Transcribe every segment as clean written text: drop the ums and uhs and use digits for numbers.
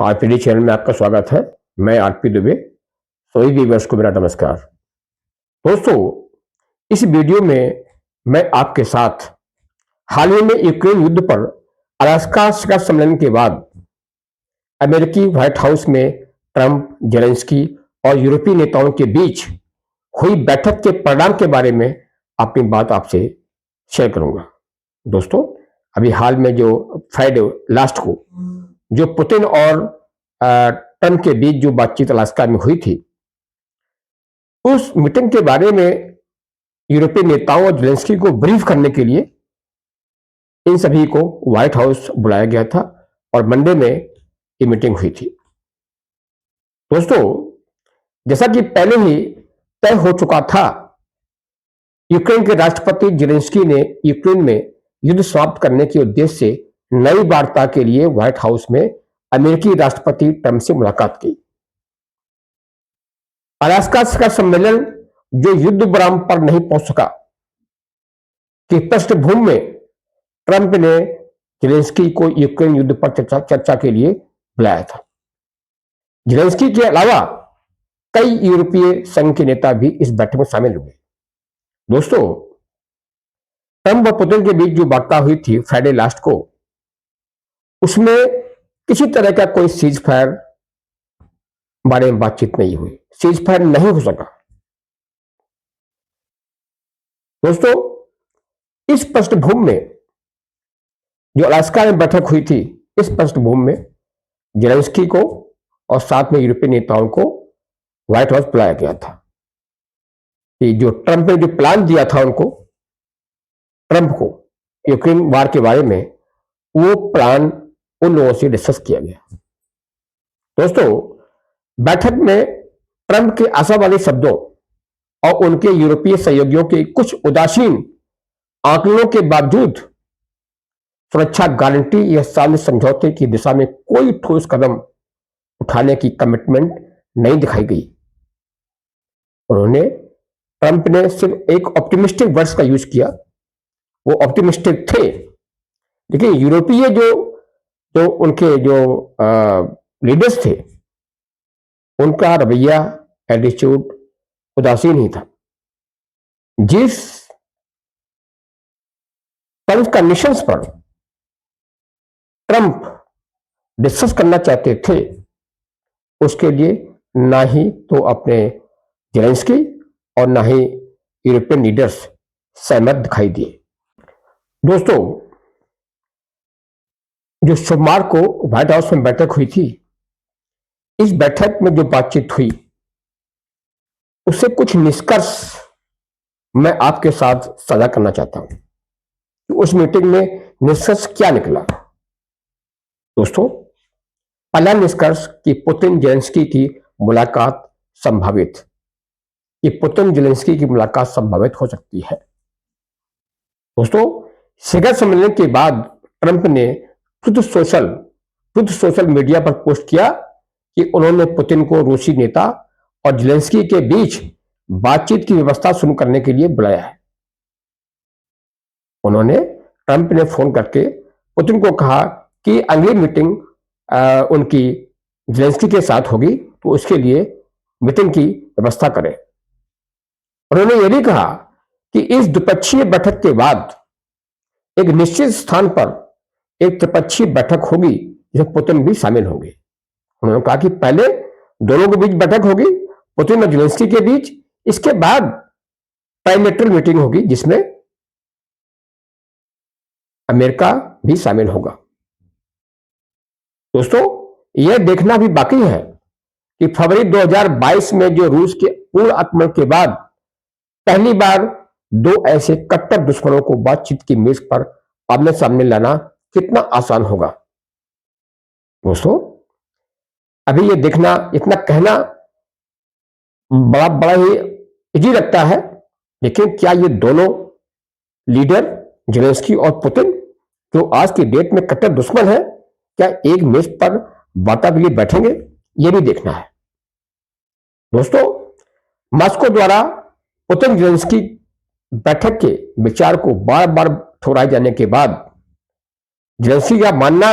RPD channel में आपका स्वागत है। मैं आरपी दुबे। सभी व्यूअर्स को मेरा नमस्कार। दोस्तों, इस वीडियो में मैं आपके साथ हाल ही में यूक्रेन युद्ध पर अलास्का शिखर सम्मेलन के बाद अमेरिकी व्हाइट हाउस में ट्रंप, जेलेंस्की और यूरोपीय नेताओं के बीच हुई बैठक के परिणाम के बारे में अपनी बात आपसे शेयर करूंगा। दोस्तों, अभी हाल में जो फ्राइडे लास्ट को जो पुतिन और ट्रंप के बीच जो बातचीत अलास्का में हुई थी, उस मीटिंग के बारे में यूरोपीय नेताओं और जेलेंस्की को ब्रीफ करने के लिए इन सभी को व्हाइट हाउस बुलाया गया था और मंडे में ये मीटिंग हुई थी। दोस्तों, जैसा कि पहले ही तय हो चुका था, यूक्रेन के राष्ट्रपति जेलेंस्की ने यूक्रेन में युद्ध समाप्त करने के उद्देश्य से नई वार्ता के लिए व्हाइट हाउस में अमेरिकी राष्ट्रपति ट्रंप से मुलाकात की। अलास्का शिखर सम्मेलन जो युद्ध विराम पर नहीं पहुंच सका, कि पृष्ठभूमि में ट्रंप ने जेलेंस्की को यूक्रेन युद्ध पर चर्चा के लिए बुलाया था। जेलेंस्की के अलावा कई यूरोपीय संघ के नेता भी इस बैठक में शामिल हुए। दोस्तों, ट्रंप और पुतिन के बीच जो वार्ता हुई थी फ्राइडे लास्ट को, उसमें किसी तरह का कोई सीज फायर बारे में बातचीत नहीं हुई। सीज फायर नहीं हो सका। दोस्तों, इस पृष्ठभूमि में जो अलास्का में बैठक हुई थी, इस पृष्ठभूमि में जेलेंस्की को और साथ में यूरोपीय नेताओं को व्हाइट हाउस बुलाया गया था कि जो ट्रंप ने जो प्लान दिया था उनको, ट्रंप को यूक्रेन वार के बारे में, वो प्लान उन लोगों से डिस्कस किया गया। दोस्तों, बैठक में ट्रंप के आशावादी शब्दों और उनके यूरोपीय सहयोगियों के कुछ उदासीन आंकड़ों के बावजूद सुरक्षा गारंटी या शांति समझौते की दिशा में कोई ठोस कदम उठाने की कमिटमेंट नहीं दिखाई गई। ट्रंप ने सिर्फ एक ऑप्टिमिस्टिक वर्ड्स का यूज किया। वो ऑप्टिमिस्टिक थे, लेकिन यूरोपीय जो उनके जो लीडर्स थे, उनका रवैया, एटीट्यूड उदासीन ही था। जिस टर्म्स कंडीशंस पर ट्रंप डिस्कस करना चाहते थे, उसके लिए ना ही तो अपने जेलेंस्की और ना ही यूरोपियन लीडर्स सहमत दिखाई दिए। दोस्तों, जो सोमवार को व्हाइट हाउस में बैठक हुई थी, इस बैठक में जो बातचीत हुई, उससे कुछ निष्कर्ष मैं आपके साथ साझा करना चाहता हूं कि उस मीटिंग में निष्कर्ष क्या निकला। दोस्तों, पहला निष्कर्ष कि पुतिन जेलेंस्की की मुलाकात संभावित, कि पुतिन जेलेंस्की की मुलाकात संभावित हो सकती है। दोस्तों, शिखर सम्मेलन के बाद ट्रंप ने ट्रुथ सोशल मीडिया पर पोस्ट किया कि उन्होंने पुतिन को रूसी नेता और जेलेंस्की के बीच बातचीत की व्यवस्था शुरू करने के लिए बुलाया है। ट्रंप ने फोन करके पुतिन को कहा कि अगली मीटिंग उनकी जेलेंस्की के साथ होगी, तो उसके लिए मीटिंग की व्यवस्था करें। उन्होंने यह भी कहा कि इस द्विपक्षीय बैठक के बाद एक निश्चित स्थान पर एक त्रिपक्षीय बैठक होगी जिसमें पुतिन भी शामिल होंगे। उन्होंने कहा कि पहले दोनों के बीच बैठक होगी, पुतिन और जेलेंस्की के बीच, इसके बाद बायलैटरल मीटिंग होगी जिसमें अमेरिका भी शामिल होगा। दोस्तों, यह देखना भी बाकी है कि फरवरी 2022 में जो रूस के पूर्ण आक्रमण के बाद पहली बार दो ऐसे कट्टर दुश्मनों को बातचीत की मेज पर आमने सामने लाना कितना आसान होगा। दोस्तों, अभी ये देखना, इतना कहना बड़ा ही इजी लगता है, लेकिन क्या ये दोनों लीडर जेलेंस्की और पुतिन, जो आज की डेट में कट्टर दुश्मन है, क्या एक मेज पर वार्ता के लिए बैठेंगे? यह भी देखना है। दोस्तों, मॉस्को द्वारा पुतिन जेलेंस्की बैठक के विचार को बार बार ठुकराए जाने के बाद जेलेंस्की का मानना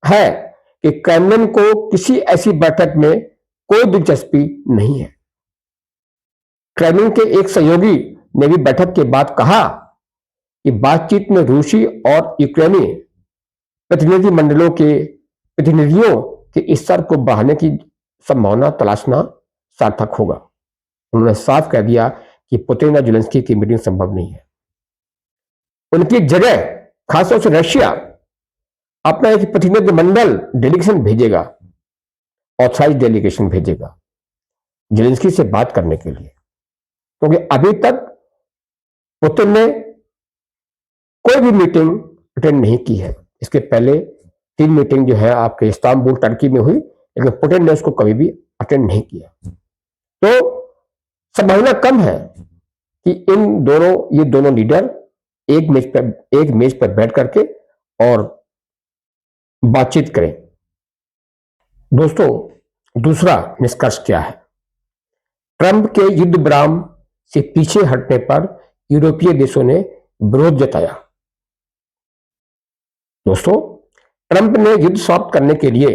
है कि क्रेमलिन को किसी ऐसी बैठक में कोई दिलचस्पी नहीं है। क्रेमलिन के एक सहयोगी ने भी बैठक के बाद कहा कि बातचीत में रूसी और यूक्रेनी प्रतिनिधियों के स्तर को बढ़ाने की संभावना तलाशना सार्थक होगा। उन्होंने साफ कह दिया कि पुतिन और ज़ेलेंस्की की मीटिंग संभव नहीं है। उनकी जगह खासतौर से रशिया अपना एक प्रतिनिधिमंडल डेलीगेशन भेजेगा, ऑथराइज डेलीगेशन भेजेगा ज़ेलेंस्की से बात करने के लिए, क्योंकि अभी तक पुतिन ने कोई भी मीटिंग अटेंड नहीं की है। इसके पहले 3 मीटिंग जो है आपके इस्तांबुल टर्की में हुई, लेकिन पुतिन ने उसको कभी भी अटेंड नहीं किया। तो संभावना कम है कि ये दोनों लीडर एक मेज पर बैठ करके और बातचीत करें। दोस्तों, दूसरा निष्कर्ष क्या है? ट्रंप के युद्ध विराम से पीछे हटने पर यूरोपीय देशों ने विरोध जताया। दोस्तों, ट्रंप ने युद्ध समाप्त करने के लिए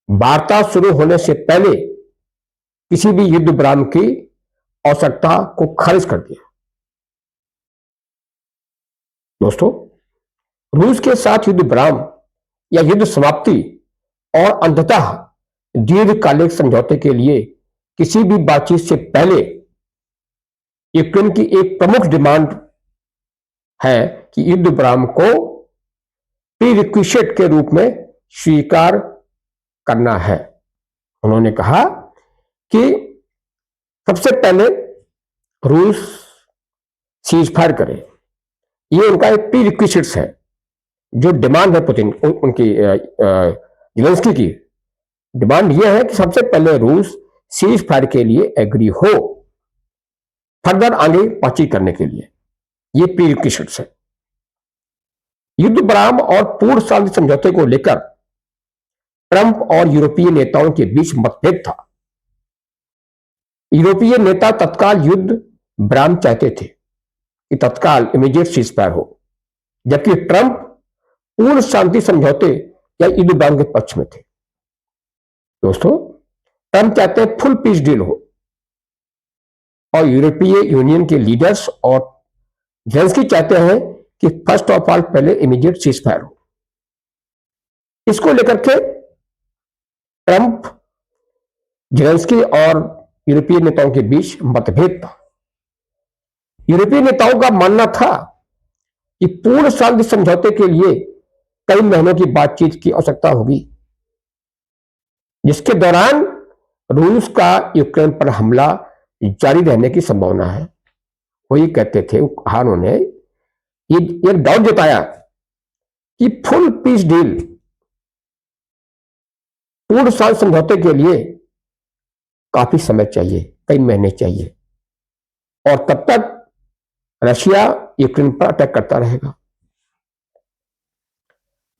वार्ता शुरू होने से पहले किसी भी युद्ध विराम की आवश्यकता को खारिज कर दिया। दोस्तों, रूस के साथ युद्ध विराम या युद्ध समाप्ति और अंततः दीर्घकालिक समझौते के लिए किसी भी बातचीत से पहले यूक्रेन की एक प्रमुख डिमांड है कि युद्ध विराम को प्रीरिक्विजिट के रूप में स्वीकार करना है। उन्होंने कहा कि सबसे पहले रूस सीजफायर करे। ये उनका एक प्रीरिक्विजिट्स है, जो डिमांड है पुतिन उनकी ज़ेलेंस्की की डिमांड यह है कि सबसे पहले रूस सीज फायर के लिए एग्री हो, फर्दर आगे बातचीत करने के लिए। ये प्रीरिक्विजिट्स है। युद्ध विराम और पूर्ण शांति समझौते को लेकर ट्रंप और यूरोपीय नेताओं के बीच मतभेद था। यूरोपीय नेता तत्काल युद्ध विराम चाहते थे कि तत्काल इमीडिएट सीज फायर हो, जबकि ट्रंप पूर्ण शांति समझौते या युद्ध विराम के पक्ष में थे। दोस्तों, ट्रंप चाहते हैं फुल पीस डील हो और यूरोपीय यूनियन के लीडर्स और ज़ेलेंस्की चाहते हैं कि फर्स्ट ऑफ ऑल पहले इमीडिएट सीज फायर हो। इसको लेकर के ट्रंप, ज़ेलेंस्की और यूरोपीय नेताओं के बीच मतभेद था। यूरोपीय नेताओं का मानना था कि पूर्ण शांति समझौते के लिए कई महीनों की बातचीत की आवश्यकता होगी, जिसके दौरान रूस का यूक्रेन पर हमला जारी रहने की संभावना है। वही कहते थे, उन्होंने ये डाउट जताया कि फुल पीस डील, पूर्ण शांति समझौते के लिए काफी समय चाहिए, कई महीने चाहिए, और तब तक रशिया यूक्रेन पर अटैक करता रहेगा।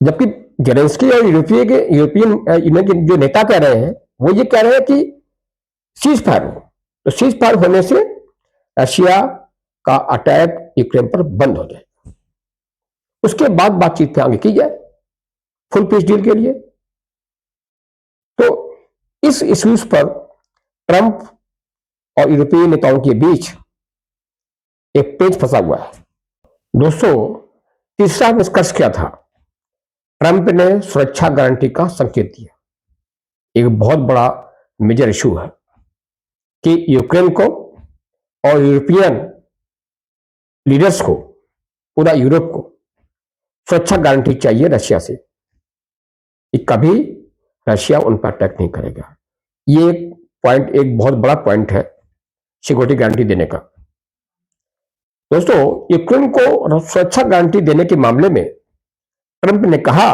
जबकि ज़ेलेंस्की और यूरोपियन यूनियन के जो नेता कह रहे हैं, वो ये कह रहे हैं कि सीज फायर हो, तो सीज फायर होने से रशिया का अटैक यूक्रेन पर बंद हो जाए, उसके बाद बातचीत पे आगे की जाए फुल पीस डील के लिए। तो इस इश्यूज पर ट्रंप और यूरोपीय नेताओं के बीच एक पेच फंसा हुआ है। दोस्तों, तीसरा निष्कर्ष क्या था? ट्रंप ने सुरक्षा गारंटी का संकेत दिया। एक बहुत बड़ा मेजर इशू है कि यूक्रेन को और यूरोपियन लीडर्स को, पूरा यूरोप को सुरक्षा गारंटी चाहिए रशिया से कि कभी रशिया उन पर अटैक नहीं करेगा। ये पॉइंट, एक बहुत बड़ा पॉइंट है सिक्योरिटी गारंटी देने का। दोस्तों, यूक्रेन को सुरक्षा गारंटी देने के मामले में ट्रंप ने कहा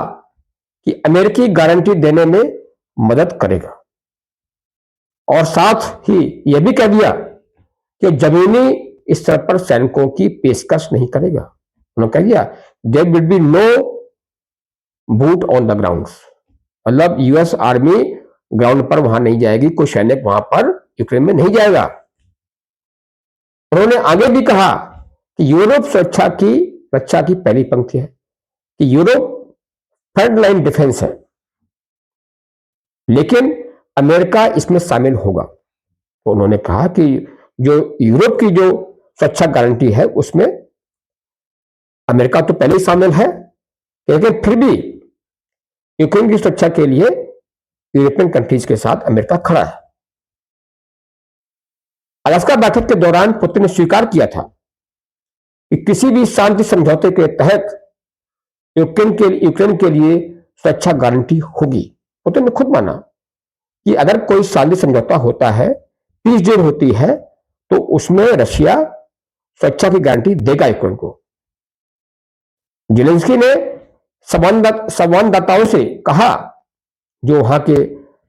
कि अमेरिकी गारंटी देने में मदद करेगा, और साथ ही यह भी कह दिया कि जमीनी स्तर पर सैनिकों की पेशकश नहीं करेगा। उन्होंने कह दिया there will be no boot on the grounds, मतलब यूएस आर्मी ग्राउंड पर वहां नहीं जाएगी, कोई सैनिक वहां पर यूक्रेन में नहीं जाएगा। उन्होंने आगे भी कहा कि यूरोप रक्षा की पहली पंक्ति है, कि यूरोप फ्रंट लाइन डिफेंस है, लेकिन अमेरिका इसमें शामिल होगा। तो उन्होंने कहा कि जो यूरोप की जो सुरक्षा गारंटी है उसमें अमेरिका तो पहले ही शामिल है, लेकिन फिर भी यूक्रेन की सुरक्षा के लिए यूरोपियन कंट्रीज के साथ अमेरिका खड़ा है। अलास्का बैठक के दौरान पुतिन ने स्वीकार किया था कि किसी भी शांति समझौते के तहत यूक्रेन के लिए सुरक्षा गारंटी होगी। पुतिन ने खुद माना कि अगर कोई शांति समझौता होता है, पीस डील होती है, तो उसमें रशिया सुरक्षा की गारंटी देगा यूक्रेन को। जेलेंस्की ने संवाददाताओं से कहा, जो वहां के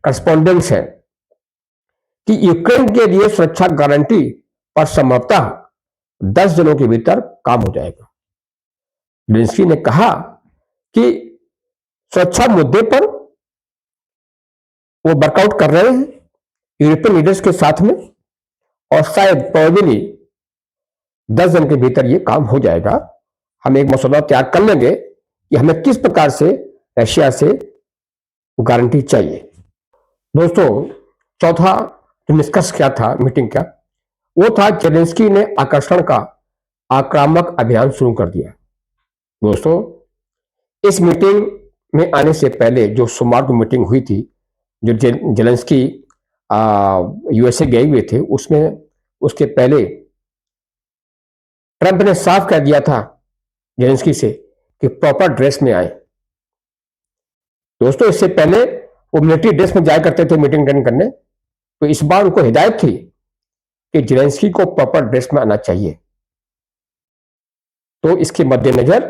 करस्पॉन्डेंट्स हैं, कि यूक्रेन के लिए सुरक्षा गारंटी पर संभवतः 10 दिनों के भीतर काम हो जाएगा। जेलेंस्की ने कहा कि सुरक्षा मुद्दे पर वो वर्कआउट कर रहे हैं यूरोपियन लीडर्स के साथ में, और शायद प्रोबेबली 10 दिन के भीतर ये काम हो जाएगा। हम एक मसौदा तैयार कर लेंगे कि हमें किस प्रकार से रशिया से गारंटी चाहिए। दोस्तों, चौथा जो निष्कर्ष क्या था मीटिंग का, वो था जेलेंस्की ने आकर्षण का आक्रामक अभियान शुरू कर दिया। दोस्तों, इस मीटिंग में आने से पहले जो सोमवार को मीटिंग हुई थी, जो जेलेंस्की यूएसए गए हुए थे, उसमें उसके पहले ट्रंप ने साफ कह दिया था जेलेंस्की से कि प्रॉपर ड्रेस में आए। दोस्तों, इससे पहले वो मिलिट्री ड्रेस में जाया करते थे मीटिंग अटेंड करने, तो इस बार उनको हिदायत थी कि जेलेंस्की को प्रॉपर ड्रेस में आना चाहिए। तो इसके मद्देनजर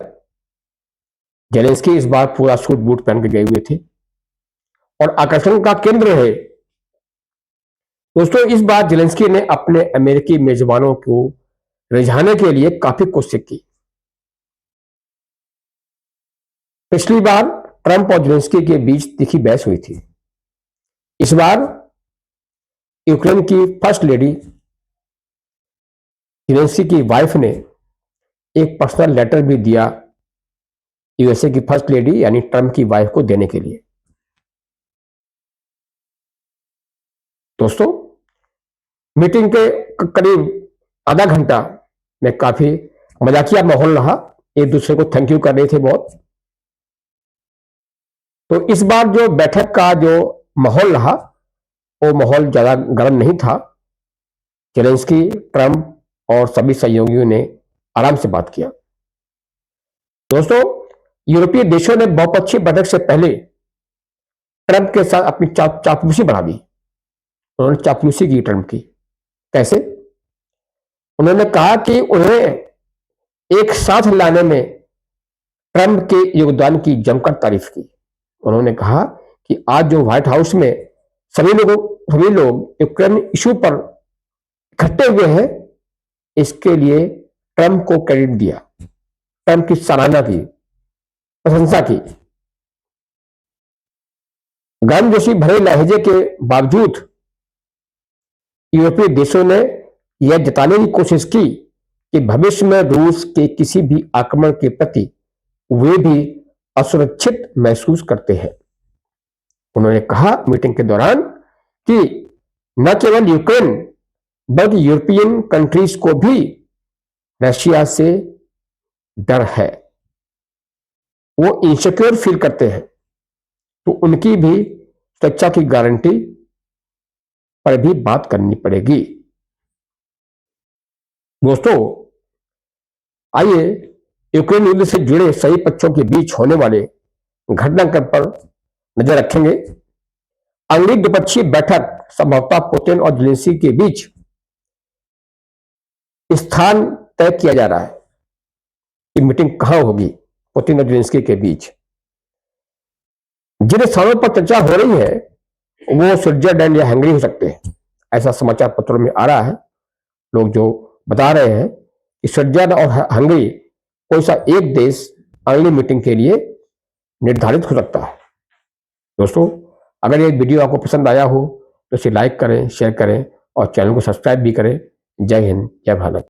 जेलेंस्की इस बार पूरा सूट बूट पहन के गए हुए थे और आकर्षण का केंद्र रहे। दोस्तों, इस बार जेलेंस्की ने अपने अमेरिकी मेजबानों को रिझाने के लिए काफी कोशिश की। पिछली बार ट्रंप और जेलेंस्की के बीच तीखी बहस हुई थी। इस बार यूक्रेन की फर्स्ट लेडी जेलेंस्की की वाइफ ने एक पर्सनल लेटर भी दिया यूएसए की फर्स्ट लेडी यानी ट्रंप की वाइफ को देने के लिए। दोस्तों, मीटिंग के करीब आधा घंटा में काफी मजाकिया माहौल रहा, एक दूसरे को थैंक यू कर रहे थे बहुत। तो इस बार जो बैठक का जो माहौल रहा, वो माहौल ज्यादा गर्म नहीं था। जेलेंस्की, ट्रंप और सभी सहयोगियों ने आराम से बात किया। दोस्तों, यूरोपीय देशों ने बहुपक्षीय बैठक से पहले ट्रंप के साथ अपनी चापलूसी बढ़ा दी। उन्होंने चापलूसी की ट्रंप की। कैसे? उन्होंने कहा कि उन्हें एक साथ लाने में ट्रंप के योगदान की जमकर तारीफ की। उन्होंने कहा कि आज जो व्हाइट हाउस में सभी लोग यूक्रेन इशू पर इकट्ठे हुए हैं, इसके लिए ट्रंप को क्रेडिट दिया, ट्रंप की सराहना की, प्रशंसा की। गर्मजोशी भरे लहजे के बावजूद यूरोपीय देशों ने यह जताने की कोशिश की कि भविष्य में रूस के किसी भी आक्रमण के प्रति वे भी असुरक्षित महसूस करते हैं। उन्होंने कहा मीटिंग के दौरान कि न केवल यूक्रेन बल्कि यूरोपियन कंट्रीज को भी रशिया से डर है, वो इनसिक्योर फील करते हैं, तो उनकी भी सुरक्षा की गारंटी पर भी बात करनी पड़ेगी। दोस्तों, आइए यूक्रेन युद्ध से जुड़े सही पक्षों के बीच होने वाले घटनाक्रम पर नजर रखेंगे। अगली द्विपक्षीय बैठक संभवतः पुतिन और जेलेंस्की के बीच स्थान तय किया जा रहा है कि मीटिंग कहां होगी पुतिन और जेलेंस्की के बीच। जिन स्थानों पर चर्चा हो रही है वो स्विट्जरलैंड या हंगरी हो सकते हैं, ऐसा समाचार पत्रों में आ रहा है। लोग जो बता रहे हैं कि स्विट्जरलैंड और हंगरी कोई सा एक देश अगली मीटिंग के लिए निर्धारित हो सकता है। दोस्तों, अगर ये वीडियो आपको पसंद आया हो तो इसे लाइक करें, शेयर करें और चैनल को सब्सक्राइब भी करें। जय हिंद, जय भारत।